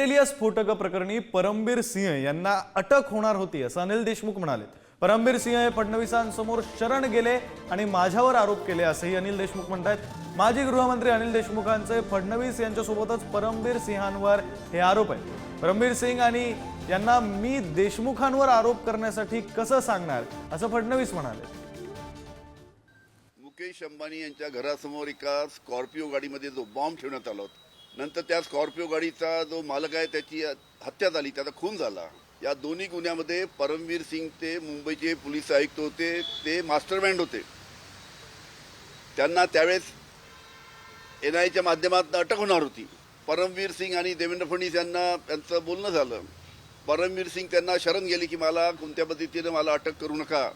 अँटेलिया स्फोटक प्रकरणी परमबीर सिंह यांना अटक होणार होती असं अनिल देशमुख म्हणाले। परमबीर सिंह हे फडणवीसांसमोर शरण गेले आणि माझ्यावर आरोप केले असंही अनिल देशमुख म्हणतात। माजी गृहमंत्री अनिल देशमुखांचे फडणवीस यांच्यासोबतच परमबीर सिंहांवर हे आरोप आहेत। परमबीर सिंह आणि यांना मी देशमुखांवर आरोप करण्यासाठी कसं सांगणार असं फडणवीस म्हणाले। मुकेश अंबानी यांच्या घरासमोर एका स्कॉर्पिओ गाडीमध्ये जो बॉम्ब ठेवण्यात आला होता, नंतर त्या स्कॉर्पिओ गाडीचा जो मालक आहे त्याची हत्या झाली, त्याचा खून झाला। या दोन्ही गुन्ह्यामध्ये परमबीर सिंग ते मुंबईचे पोलीस आयुक्त होते, ते मास्टरमाइंड होते। त्यांना त्यावेळेस एनआयच्या माध्यमातून अटक होणार होती। परमबीर सिंग आणि देवेंद्र फडणवीस यांना त्यांचं बोलणं झालं। परमबीर सिंग त्यांना शरण गेले की मला कोणत्या पद्धतीने मला अटक करू नका,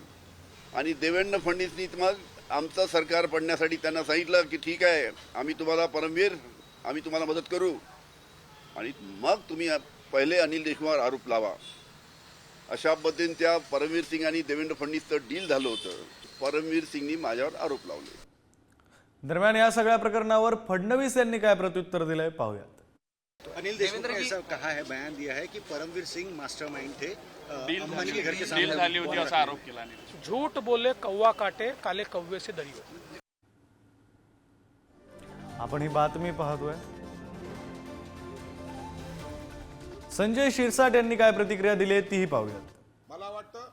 आणि देवेंद्र फडणवीसनी मग आमचं सरकार पडण्यासाठी त्यांना सांगितलं की ठीक आहे, आम्ही तुम्हाला परमबीर आम्ही तुम्हाला मदत करू, आणि मग तुम्ही पहिले अनिल देशमुखांवर आरोप लावा। अशा पद्धतीने त्या परमबीर सिंग आणि देवेंद्र फडणवीसचं डील झालं होतं। परमबीर सिंगनी माझ्यावर आरोप लावले। दरम्यान या सगळ्या प्रकरणावर फडणवीस यांनी काय प्रत्युत्तर दिलंय पाहूयात। अनिल देशमुख ने ऐसा कहा है, बयान दिया है कि परमबीर सिंह मास्टरमाइंड थे, अंबानी के घर के सामने झाली होती असा आरोप केला। झूठ बोले कौवा काटे, काले कौवे से डरी हो। आपण ही बातमी पाहतोय। संजय शिरसाट यांनी काय प्रतिक्रिया दिली तीही पाहूयात। मला वाटतं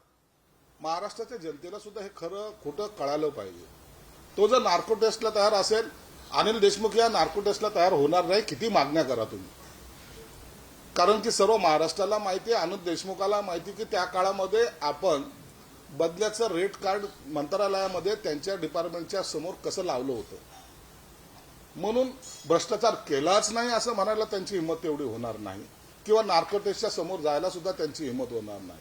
महाराष्ट्राच्या जनतेला सुद्धा हे खरं खोटं कळालं पाहिजे। तो जर नार्को टेस्टला तयार असेल, अनिल देशमुख या नार्को टेस्टला तयार होणार नाही, किती मागण्या करा तुम्ही। कारण की सर्व महाराष्ट्राला माहिती आहे, अनिल देशमुखाला माहिती की त्या काळामध्ये आपण बदल्याचं रेट कार्ड मंत्रालयामध्ये त्यांच्या डिपार्टमेंटच्या समोर कसं लावलं होतं, म्हणून भ्रष्टाचार केलाच नाही असं म्हणायला त्यांची हिंमत तेवढी होणार नाही, किंवा नार्को टेस्टच्या समोर जायला सुद्धा त्यांची हिंमत होणार नाही।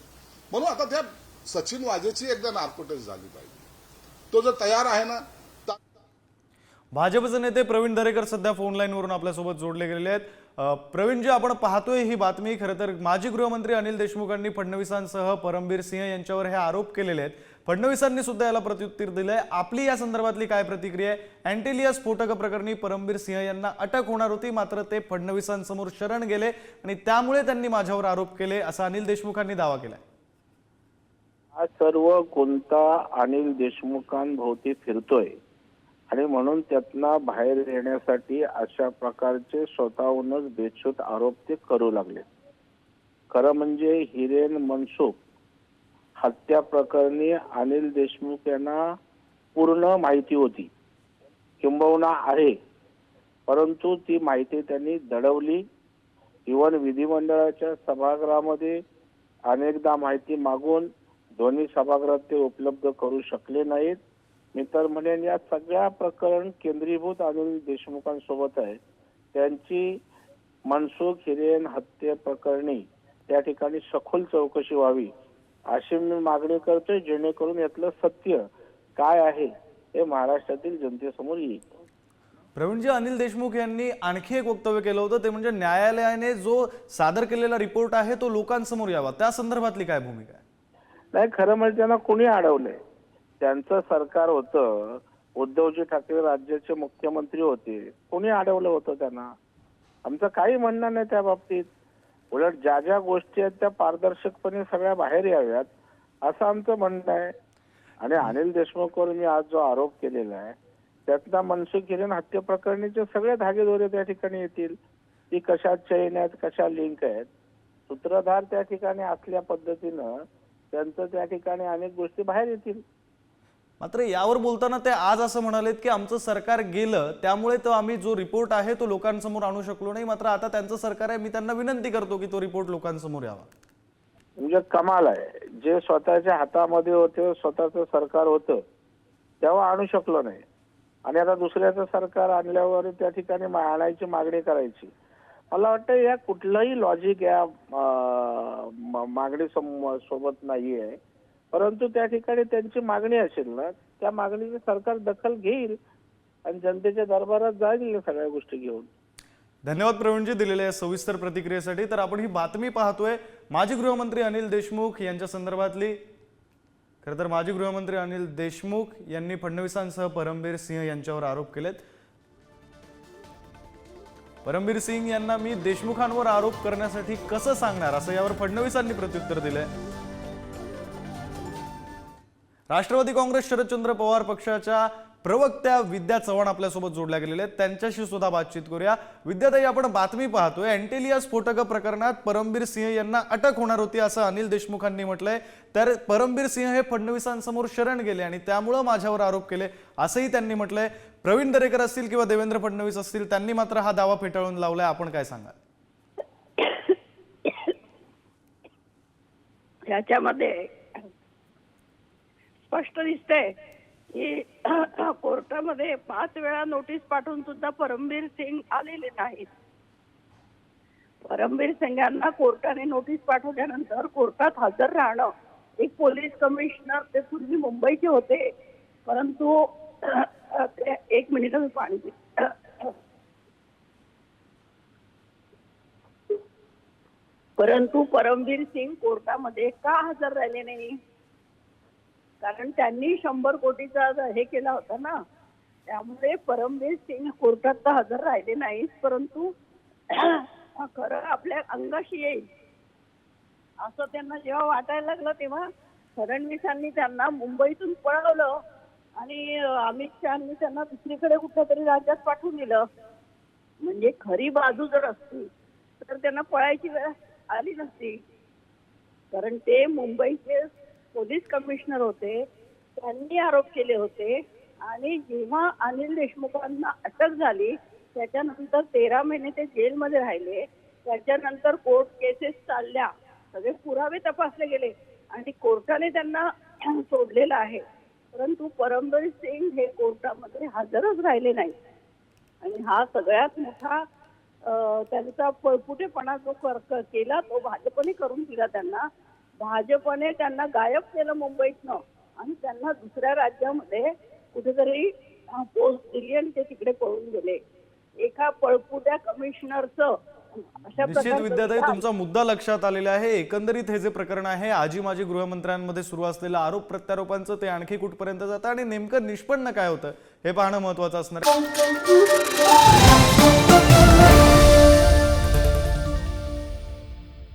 म्हणून आता त्या सचिन वाजेची एकदा नार्को टेस्ट झाली पाहिजे। तो जर तयार आहे ना। भाजपचे नेते प्रवीण दरेकर सध्या फोन लाईनवरून आपल्यासोबत जोडले गेलेले आहेत। प्रवीण जी, आपण पाहतोय ही बातमी, खरं तर माजी गृहमंत्री अनिल देशमुखांनी फडणवीसांसह परमबीर सिंह यांच्यावर हे आरोप केलेले आहेत। फडणवीसांनी सुद्धा याला प्रत्युत्तर दिलंय। आपली या संदर्भातली काय प्रतिक्रिया आहे? अँटेलिया स्फोटक प्रकरणी परमबीर सिंह यांना अटक होणार होती, मात्र ते फडणवीसांसमोर शरण गेले आणि त्यामुळे त्यांनी माझ्यावर आरोप केले असा अनिल देशमुखांनी दावा केलाय। हा सर्व गुंता अनिल देशमुखांभोवती फिरतोय आणि म्हणून त्यातनं बाहेर येण्यासाठी अशा प्रकारचे स्वतःहूनच बेछूट आरोप ते करू लागले। खरं म्हणजे हिरेन मनसुख हत्या प्रकरणी अनिल देशमुख यांना पूर्ण माहिती होती, किंबहुना आहे, परंतु ती माहिती त्यांनी दडवली। इव्हन विधिमंडळाच्या सभागृहामध्ये अनेकदा माहिती मागून दोन्ही सभागृहात ते उपलब्ध करू शकले नाहीत। मी तर म्हणेन या सगळ्या प्रकरण केंद्रीभूत अनिल देशमुखांसोबत आहे। त्यांची मनसुख हिरेन हत्या प्रकरणी त्या ठिकाणी सखोल चौकशी व्हावी अशी मी मागणी करतोय, जेणेकरून यातलं सत्य काय आहे हे महाराष्ट्रातील जनतेसमोर येईल। प्रवीणजी, अनिल देशमुख यांनी आणखी एक वक्तव्य केलं होतं, ते म्हणजे न्यायालयाने जो सादर केलेला रिपोर्ट आहे तो लोकांसमोर यावा, त्या संदर्भातली काय भूमिका आहे? नाही, खरं म्हणजे त्यांना कोणी अडवलंय? त्यांचं सरकार होतं, उद्धवजी ठाकरे राज्याचे मुख्यमंत्री होते, कोणी अडवलं होतं त्यांना? आमचं काही म्हणणं नाही त्या बाबतीत। उलट ज्या ज्या गोष्टी आहेत त्या पारदर्शकपणे सगळ्या बाहेर याव्यात असं आमचं म्हणणं आहे। आणि अनिल देशमुखवर मी आज जो आरोप केलेला आहे त्यातला मनसुख हिरेन हत्या प्रकरणीचे सगळे धागेदोरे त्या ठिकाणी येतील। ती कशा चैन आहेत, कशा लिंक आहेत, सूत्रधार त्या ठिकाणी असल्या पद्धतीनं त्यांचं त्या ठिकाणी अनेक गोष्टी बाहेर येतील। मात्र यावर बोलताना ते आज असं म्हणालेत की आमचं सरकार गेलं त्यामुळे तो आम्ही जो रिपोर्ट आहे तो लोकांसमोर आणू शकलो नाही, मात्र आता त्यांचं सरकार आहे, मी त्यांना विनंती करतो की तो रिपोर्ट लोकांसमोर यावा। म्हणजे कमाल आहे, जे स्वतःच्या हातामध्ये होते, स्वतःचं सरकार होतं तेव्हा आणू शकलो नाही, आणि आता दुसऱ्याचं सरकार आणल्यावर त्या ठिकाणी आणायची मागणी करायची। मला वाटतं या कुठलंही लॉजिक या मागणी सोबत नाहीये, परंतु त्या ठिकाणी त्यांची मागणी असेल ना, त्या मागणीची सरकार दखल घेईल आणि जनतेच्या दरबारात जाईल सगळ्या गोष्टी घेऊन। धन्यवाद प्रवीणजी दिलेल्या सविस्तर प्रतिक्रियेसाठी। तर आपण ही बातमी पाहतोय माजी गृहमंत्री अनिल देशमुख यांच्या संदर्भातली। खरं तर माजी गृहमंत्री अनिल देशमुख यांनी फडणवीसांसह परमबीर सिंह यांच्यावर आरोप केलेत। परमबीर सिंग यांना मी देशमुखांवर आरोप करण्यासाठी कसं सांगणार, असं यावर फडणवीसांनी प्रत्युत्तर दिलंय. राष्ट्रवादी काँग्रेस शरदचंद्र पवार पक्षाच्या प्रवक्त्या विद्या चव्हाण आपल्यासोबत जोडल्या गेलेल्या आहेत. त्यांच्याशी सुद्धा बातचीत करूया. विद्याताई, आपण बातमी पाहतोय अँटेलिया स्फोटक प्रकरणात परमबीर सिंह यांना अटक होणार होती असं अनिल देशमुखांनी म्हटलंय. तर परमबीर सिंह हे फडणवीसांसमोर शरण गेले आणि त्यामुळे माझ्यावर आरोप केले असंही त्यांनी म्हटलंय. प्रवीण दरेकर असतील किंवा देवेंद्र फडणवीस असतील, त्यांनी मात्र हा दावा फेटाळून लावलाय. आपण काय सांगाल? याच्यामध्ये स्पष्ट दिसतंय की कोर्टामध्ये 5 वेळा नोटीस पाठवून सुद्धा परमबीर सिंग आलेले नाहीत. परमबीर सिंग यांना कोर्टाने नोटीस पाठवल्यानंतर कोर्टात हजर राहणं, एक पोलीस कमिशनर ते पूर्वी मुंबईचे होते, परंतु एक मिनिट मी पाणी पिते. परंतु परमबीर सिंग कोर्टामध्ये का हजर राहिले नाही? कारण त्यांनी 100 कोटीचा हे केला होता ना, त्यामुळे परमबीर सिंग कोर्टात तर हजर राहिले नाहीत. परंतु खरं आपल्या अंगाशी येईल असं त्यांना जेव्हा वाटायला लागलं तेव्हा फडणवीसांनी त्यांना मुंबईतून पळवलं आणि अमित शहानी त्यांना दुसरीकडे कुठल्या तरी राज्यात पाठवून दिलं. म्हणजे खरी बाजू जर असती तर त्यांना पळायची वेळ आली नसती. कारण ते मुंबईचे पोलीस कमिशनर होते, त्यांनी आरोप केले होते आणि जेव्हा अनिल देशमुखांना अटक झाली त्याच्यानंतर 13 महिने ते जेलमध्ये राहिले. त्याच्यानंतर कोर्ट केसेस चालल्या, सगळे पुरावे तपासले गेले आणि कोर्टाने त्यांना सोडलेलं आहे. परंतु परमबीर सिंग हे कोर्टामध्ये हजरच राहिले नाही आणि हा सगळ्यात मोठा त्यांचा पळपुटेपणा जो केला तो भाजपने करून दिला. भाजपने त्यांना गायब केलं मुंबईतनं आणि त्यांना दुसऱ्या राज्यामध्ये कुठेतरी पोस्ट दिली आणि ते तिकडे पळून गेले. एका पळपुट्या कमिशनरचं अशा निश्चित प्रकारचं विद्याताई, तुमचा मुद्दा लक्षात आलेला आहे. एकंदरीत हे जे प्रकरण आहे, आजी माजी गृहमंत्र्यांमध्ये सुरू असलेलं आरोप प्रत्यारोपांचं, ते आणखी कुठपर्यंत जातं आणि नेमकं निष्पन्न काय होतं हे पाहणं महत्वाचं असणार आहे.